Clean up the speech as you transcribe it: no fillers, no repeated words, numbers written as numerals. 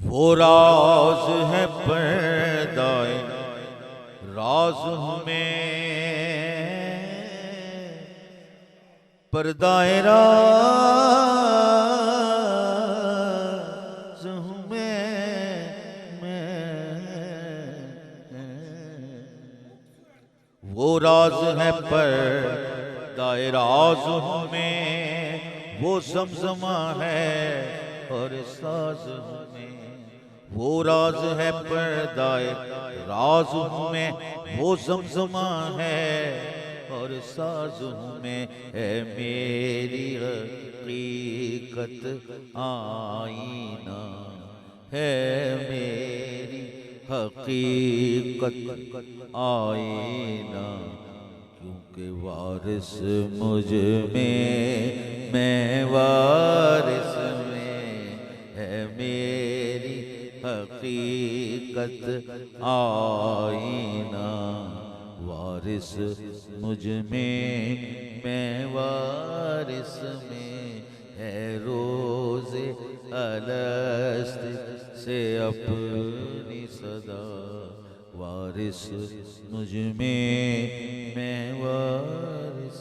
वो राज है पर्दाए राज में, पर्दाए राज में। वो राज है पर्दाए राज में, वो समसमा है और साज में। वो राज है पर्दाए राज में, वो समसमा है और साज में। है मेरी हकीकत आईना, है मेरी हकीकत आईना। क्योंकि वारिस मुझ में, मैं वारिस में। है मेरी हकीकत आईना, वारिस मुझ में, मैं वारिस में। है रोज़े अलस्त से अपनी सदा, वारिस मुझ में, मैं वारिस